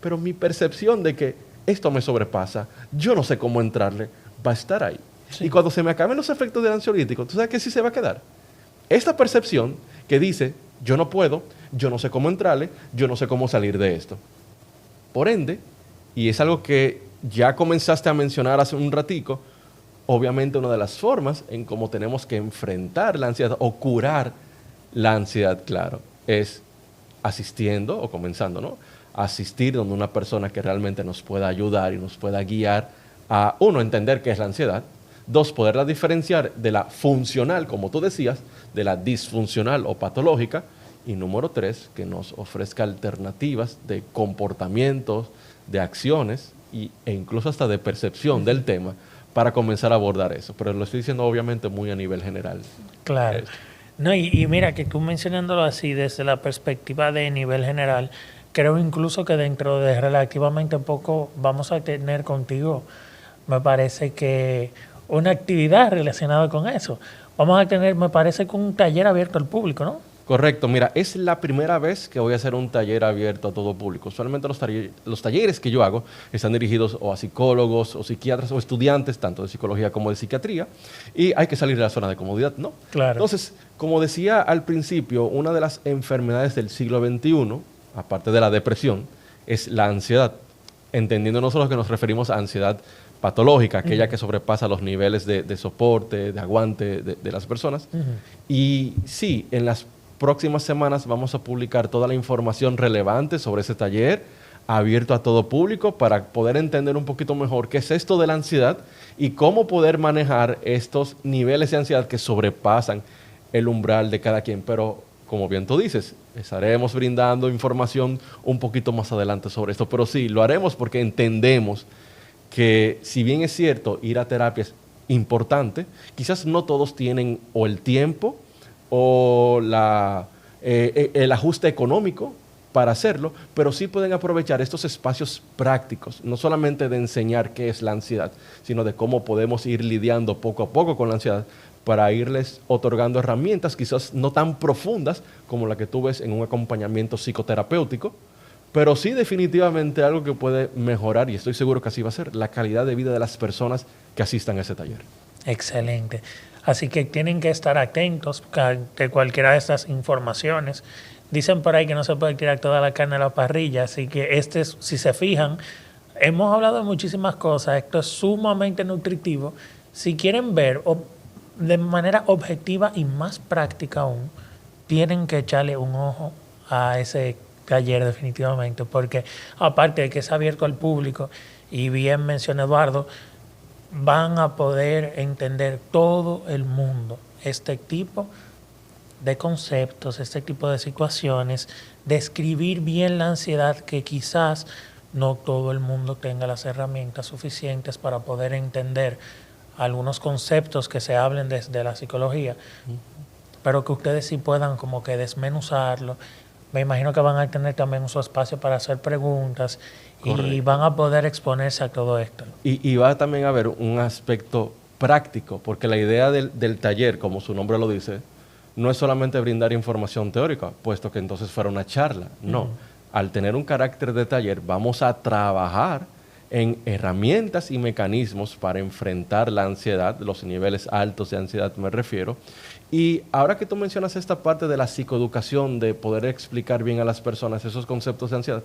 pero mi percepción de que esto me sobrepasa, yo no sé cómo entrarle, va a estar ahí. Sí. Y cuando se me acaben los efectos del ansiolítico, ¿tú sabes qué sí se va a quedar? Esta percepción que dice, yo no puedo, yo no sé cómo entrarle, yo no sé cómo salir de esto. Por ende, y es algo que ya comenzaste a mencionar hace un ratico, obviamente una de las formas en cómo tenemos que enfrentar la ansiedad o curar la ansiedad, claro, es asistiendo o comenzando, ¿no? Asistir donde una persona que realmente nos pueda ayudar y nos pueda guiar a, uno, entender qué es la ansiedad, 2, poderla diferenciar de la funcional, como tú decías, de la disfuncional o patológica. Y número 3, que nos ofrezca alternativas de comportamientos, de acciones e incluso hasta de percepción del tema para comenzar a abordar eso. Pero lo estoy diciendo obviamente muy a nivel general. Claro. No, y mira que tú mencionándolo así desde la perspectiva de nivel general, creo incluso que dentro de relativamente poco vamos a tener contigo, me parece que una actividad relacionada con eso. Vamos a tener, me parece que un taller abierto al público, ¿no? Correcto, mira, es la primera vez que voy a hacer un taller abierto a todo público. Usualmente los talleres que yo hago están dirigidos o a psicólogos o psiquiatras o estudiantes, tanto de psicología como de psiquiatría, y hay que salir de la zona de comodidad, ¿no? Claro. Entonces, como decía al principio, una de las enfermedades del siglo XXI, aparte de la depresión, es la ansiedad, entendiendo nosotros que nos referimos a ansiedad patológica, aquella que sobrepasa los niveles de soporte, de aguante de las personas. Y sí, en las próximas semanas vamos a publicar toda la información relevante sobre ese taller abierto a todo público para poder entender un poquito mejor qué es esto de la ansiedad y cómo poder manejar estos niveles de ansiedad que sobrepasan el umbral de cada quien. Pero, como bien tú dices, estaremos brindando información un poquito más adelante sobre esto. Pero sí, lo haremos porque entendemos que, si bien es cierto, ir a terapia es importante, quizás no todos tienen o el tiempo o el ajuste económico para hacerlo, pero sí pueden aprovechar estos espacios prácticos, no solamente de enseñar qué es la ansiedad, sino de cómo podemos ir lidiando poco a poco con la ansiedad para irles otorgando herramientas quizás no tan profundas como la que tú ves en un acompañamiento psicoterapéutico, pero sí definitivamente algo que puede mejorar, y estoy seguro que así va a ser, la calidad de vida de las personas que asistan a ese taller. Excelente. Así que tienen que estar atentos de cualquiera de estas informaciones. Dicen por ahí que no se puede tirar toda la carne a la parrilla, así que si se fijan, hemos hablado de muchísimas cosas, esto es sumamente nutritivo. Si quieren ver de manera objetiva y más práctica aún, tienen que echarle un ojo a ese taller definitivamente, porque aparte de que es abierto al público, y bien mencionó Eduardo, van a poder entender todo el mundo este tipo de conceptos, este tipo de situaciones, describir bien la ansiedad, que quizás no todo el mundo tenga las herramientas suficientes para poder entender algunos conceptos que se hablen desde la psicología, pero que ustedes sí puedan como que desmenuzarlo. Me imagino que van a tener también su espacio para hacer preguntas. Correcto. Y van a poder exponerse a todo esto. Y va también a haber un aspecto práctico, porque la idea del taller, como su nombre lo dice, no es solamente brindar información teórica, puesto que entonces fuera una charla. No, al tener un carácter de taller, vamos a trabajar en herramientas y mecanismos para enfrentar la ansiedad, los niveles altos de ansiedad me refiero. Y ahora que tú mencionas esta parte de la psicoeducación, de poder explicar bien a las personas esos conceptos de ansiedad,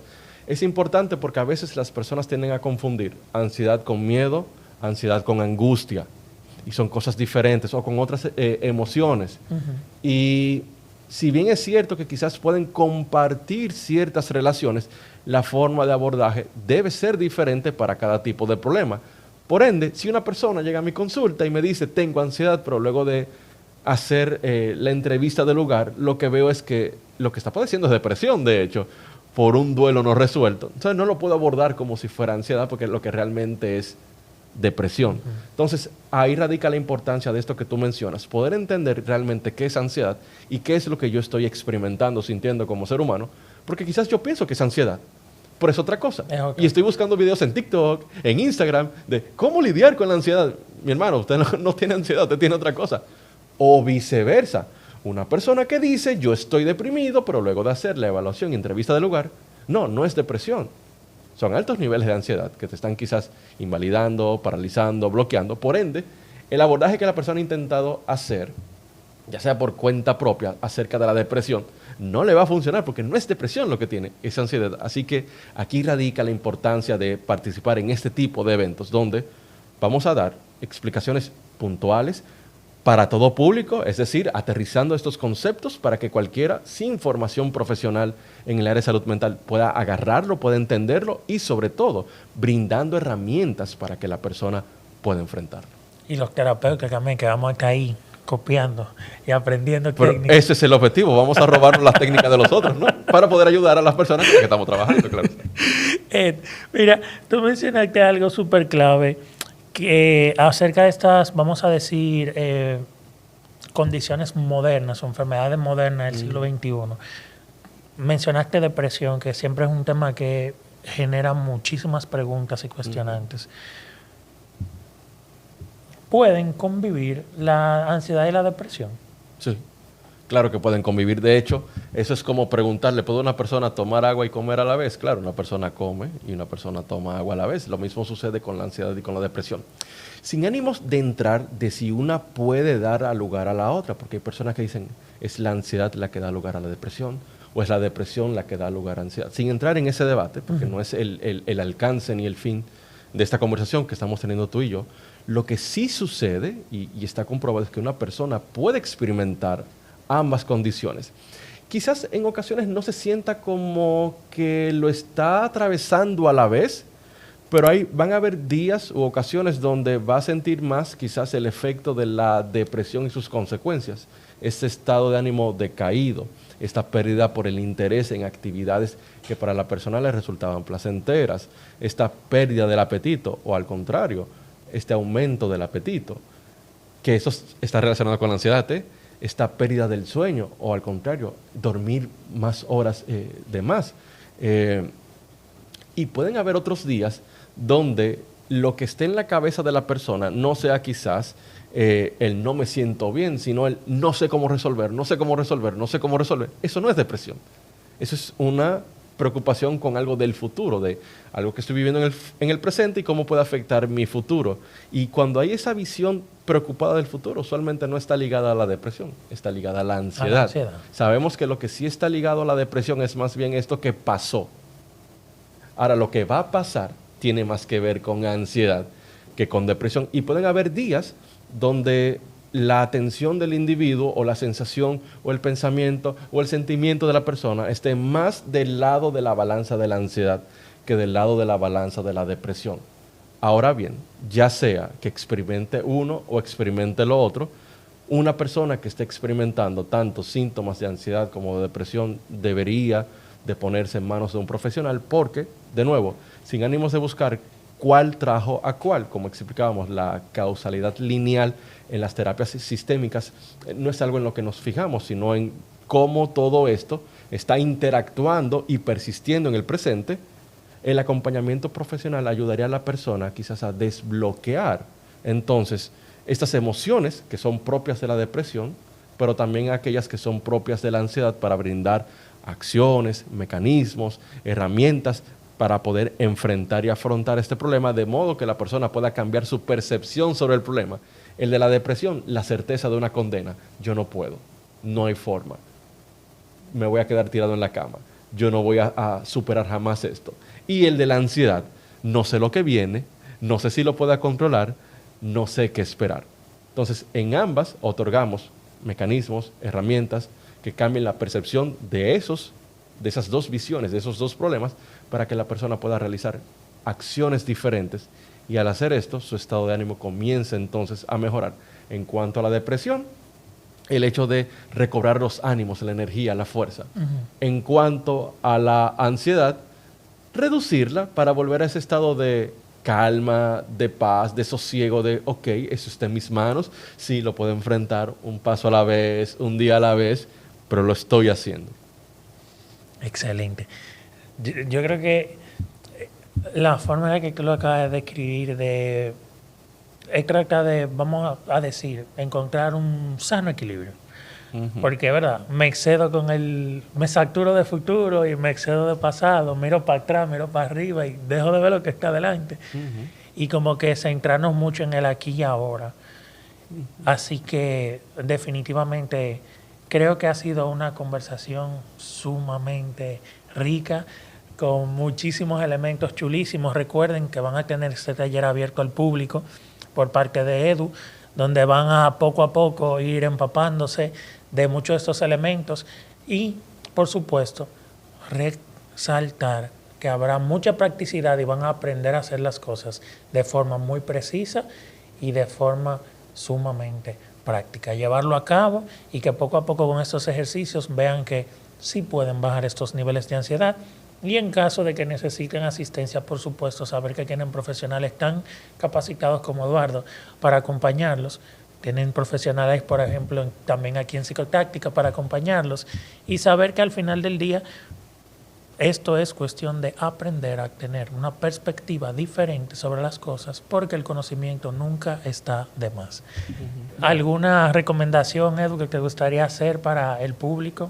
es importante porque a veces las personas tienden a confundir ansiedad con miedo, ansiedad con angustia, y son cosas diferentes, o con otras emociones. Y si bien es cierto que quizás pueden compartir ciertas relaciones, la forma de abordaje debe ser diferente para cada tipo de problema. Por ende, si una persona llega a mi consulta y me dice, tengo ansiedad, pero luego de hacer la entrevista del lugar, lo que veo es que lo que está padeciendo es depresión, de hecho, por un duelo no resuelto. Entonces no lo puedo abordar como si fuera ansiedad, porque lo que realmente es depresión. Entonces ahí radica la importancia de esto que tú mencionas, poder entender realmente qué es ansiedad y qué es lo que yo estoy experimentando, sintiendo como ser humano, porque quizás yo pienso que es ansiedad, pero es otra cosa. Okay. Y estoy buscando videos en TikTok, en Instagram, de cómo lidiar con la ansiedad. Mi hermano, usted no tiene ansiedad, usted tiene otra cosa. O viceversa. Una persona que dice, yo estoy deprimido, pero luego de hacer la evaluación y entrevista del lugar, no es depresión. Son altos niveles de ansiedad que te están quizás invalidando, paralizando, bloqueando. Por ende, el abordaje que la persona ha intentado hacer, ya sea por cuenta propia, acerca de la depresión, no le va a funcionar porque no es depresión lo que tiene, es ansiedad. Así que aquí radica la importancia de participar en este tipo de eventos donde vamos a dar explicaciones puntuales para todo público, es decir, aterrizando estos conceptos para que cualquiera sin formación profesional en el área de salud mental pueda agarrarlo, pueda entenderlo y sobre todo brindando herramientas para que la persona pueda enfrentarlo. Y los terapeutas también, que vamos a estar ahí copiando y aprendiendo Pero técnicas. ese es el objetivo. Vamos a robarnos las técnicas de los otros, ¿no? Para poder ayudar a las personas con las que estamos trabajando, claro. Mira, tú mencionaste algo súper clave que acerca de estas, vamos a decir, condiciones modernas o enfermedades modernas del siglo XXI. Mencionaste depresión, que siempre es un tema que genera muchísimas preguntas y cuestionantes. ¿Pueden convivir la ansiedad y la depresión? Sí, claro que pueden convivir. De hecho, eso es como preguntarle, ¿puede una persona tomar agua y comer a la vez? Claro, una persona come y una persona toma agua a la vez. Lo mismo sucede con la ansiedad y con la depresión. Sin ánimos de entrar de si una puede dar lugar a la otra, porque hay personas que dicen, es la ansiedad la que da lugar a la depresión, o es la depresión la que da lugar a ansiedad. Sin entrar en ese debate, porque no es el alcance ni el fin de esta conversación que estamos teniendo tú y yo, lo que sí sucede, y está comprobado, es que una persona puede experimentar ambas condiciones. Quizás en ocasiones no se sienta como que lo está atravesando a la vez, pero van a haber días u ocasiones donde va a sentir más quizás el efecto de la depresión y sus consecuencias, ese estado de ánimo decaído, esta pérdida por el interés en actividades que para la persona le resultaban placenteras, esta pérdida del apetito o al contrario, este aumento del apetito, que eso está relacionado con la ansiedad, esta pérdida del sueño o al contrario, dormir más horas de más. Y pueden haber otros días donde lo que esté en la cabeza de la persona no sea quizás el no me siento bien, sino el no sé cómo resolver, no sé cómo resolver, no sé cómo resolver. Eso no es depresión. Eso es una preocupación con algo del futuro, de algo que estoy viviendo en el presente y cómo puede afectar mi futuro. Y cuando hay esa visión preocupada del futuro, usualmente no está ligada a la depresión, está ligada a la ansiedad. A la ansiedad. Sabemos que lo que sí está ligado a la depresión es más bien esto que pasó. Ahora, lo que va a pasar tiene más que ver con ansiedad que con depresión. Y pueden haber días donde la atención del individuo o la sensación o el pensamiento o el sentimiento de la persona esté más del lado de la balanza de la ansiedad que del lado de la balanza de la depresión. Ahora bien, ya sea que experimente uno o experimente lo otro, una persona que esté experimentando tanto síntomas de ansiedad como de depresión debería de ponerse en manos de un profesional porque, de nuevo, sin ánimos de buscar cuál trajo a cuál, como explicábamos, la causalidad lineal en las terapias sistémicas no es algo en lo que nos fijamos, sino en cómo todo esto está interactuando y persistiendo en el presente. El acompañamiento profesional ayudaría a la persona quizás a desbloquear entonces estas emociones que son propias de la depresión, pero también aquellas que son propias de la ansiedad para brindar acciones, mecanismos, herramientas para poder enfrentar y afrontar este problema de modo que la persona pueda cambiar su percepción sobre el problema. El de la depresión, la certeza de una condena. Yo no puedo, no hay forma. Me voy a quedar tirado en la cama. Yo no voy a superar jamás esto. Y el de la ansiedad, no sé lo que viene, no sé si lo pueda controlar, no sé qué esperar. Entonces, en ambas otorgamos mecanismos, herramientas que cambien la percepción de esas dos visiones, de esos dos problemas, para que la persona pueda realizar acciones diferentes y al hacer esto, su estado de ánimo comienza entonces a mejorar. En cuanto a la depresión, el hecho de recobrar los ánimos, la energía, la fuerza. En cuanto a la ansiedad, reducirla para volver a ese estado de calma, de paz, de sosiego, de ok, eso está en mis manos, sí, lo puedo enfrentar un paso a la vez, un día a la vez, pero lo estoy haciendo. Excelente. Yo creo que la forma en la que tú lo acabas de describir es tratar de, vamos a decir, encontrar un sano equilibrio. Porque, ¿verdad? Me saturo de futuro y me excedo de pasado, miro para atrás, miro para arriba y dejo de ver lo que está adelante. Y como que centrarnos mucho en el aquí y ahora. Así que definitivamente creo que ha sido una conversación sumamente rica, con muchísimos elementos chulísimos. Recuerden que van a tener este taller abierto al público por parte de Edu, donde van a poco ir empapándose de muchos de estos elementos y, por supuesto, resaltar que habrá mucha practicidad y van a aprender a hacer las cosas de forma muy precisa y de forma sumamente práctica. Llevarlo a cabo y que poco a poco con estos ejercicios vean que sí pueden bajar estos niveles de ansiedad. Y en caso de que necesiten asistencia, por supuesto, saber que tienen profesionales tan capacitados como Eduardo para acompañarlos. Tienen profesionales, por ejemplo, también aquí en Psicotáctica para acompañarlos. Y saber que al final del día esto es cuestión de aprender a tener una perspectiva diferente sobre las cosas, porque el conocimiento nunca está de más. ¿Alguna recomendación, Edu, que te gustaría hacer para el público,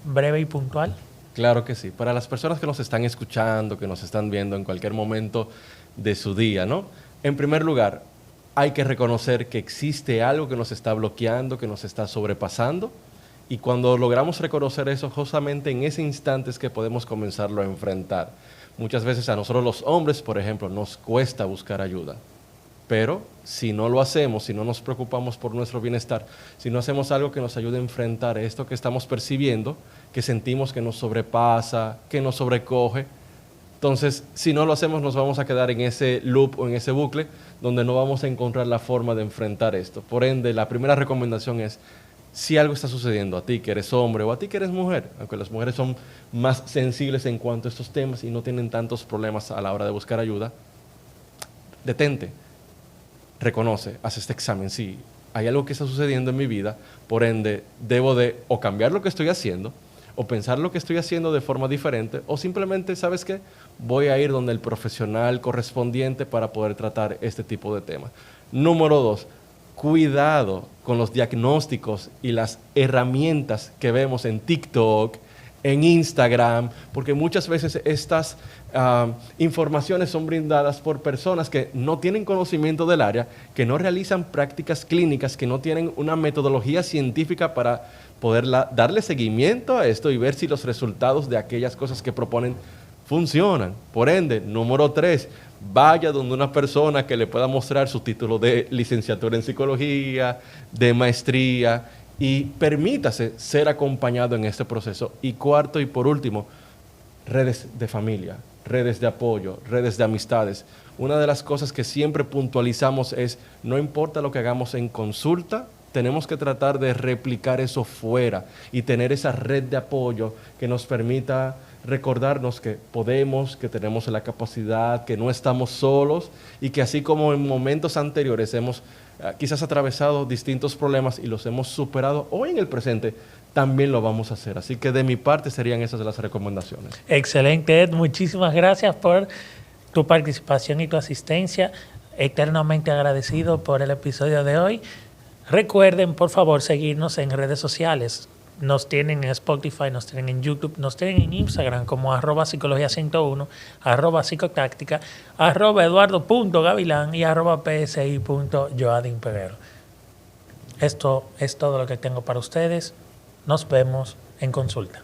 breve y puntual? Claro que sí. Para las personas que nos están escuchando, que nos están viendo en cualquier momento de su día, ¿no? En primer lugar, hay que reconocer que existe algo que nos está bloqueando, que nos está sobrepasando. Y cuando logramos reconocer eso, justamente en ese instante es que podemos comenzarlo a enfrentar. Muchas veces a nosotros los hombres, por ejemplo, nos cuesta buscar ayuda. Pero si no lo hacemos, si no nos preocupamos por nuestro bienestar, si no hacemos algo que nos ayude a enfrentar esto que estamos percibiendo, que sentimos que nos sobrepasa, que nos sobrecoge, entonces si no lo hacemos nos vamos a quedar en ese loop o en ese bucle donde no vamos a encontrar la forma de enfrentar esto. Por ende, la primera recomendación es, si algo está sucediendo a ti que eres hombre o a ti que eres mujer, aunque las mujeres son más sensibles en cuanto a estos temas y no tienen tantos problemas a la hora de buscar ayuda, detente. Reconoce, haz este examen, sí, hay algo que está sucediendo en mi vida, por ende, debo de o cambiar lo que estoy haciendo, o pensar lo que estoy haciendo de forma diferente, o simplemente, ¿sabes qué? Voy a ir donde el profesional correspondiente para poder tratar este tipo de temas. Número 2, cuidado con los diagnósticos y las herramientas que vemos en TikTok, en Instagram, porque muchas veces estas informaciones son brindadas por personas que no tienen conocimiento del área, que no realizan prácticas clínicas, que no tienen una metodología científica para poder darle seguimiento a esto y ver si los resultados de aquellas cosas que proponen funcionan. Por ende, número 3, vaya donde una persona que le pueda mostrar su título de licenciatura en psicología, de maestría, y permítase ser acompañado en este proceso. Y cuarto y por último, redes de familia, redes de apoyo, redes de amistades. Una de las cosas que siempre puntualizamos es, no importa lo que hagamos en consulta, tenemos que tratar de replicar eso fuera y tener esa red de apoyo que nos permita recordarnos que podemos, que tenemos la capacidad, que no estamos solos y que así como en momentos anteriores hemos quizás atravesado distintos problemas y los hemos superado, hoy en el presente también lo vamos a hacer. Así que de mi parte serían esas las recomendaciones. Excelente, Ed. Muchísimas gracias por tu participación y tu asistencia. Eternamente agradecido por el episodio de hoy. Recuerden, por favor, seguirnos en redes sociales. Nos tienen en Spotify, nos tienen en YouTube, nos tienen en Instagram como @psicología101, @psicotáctica, @eduardo.gavilán y @psi.joadinpeguero. Esto es todo lo que tengo para ustedes. Nos vemos en consulta.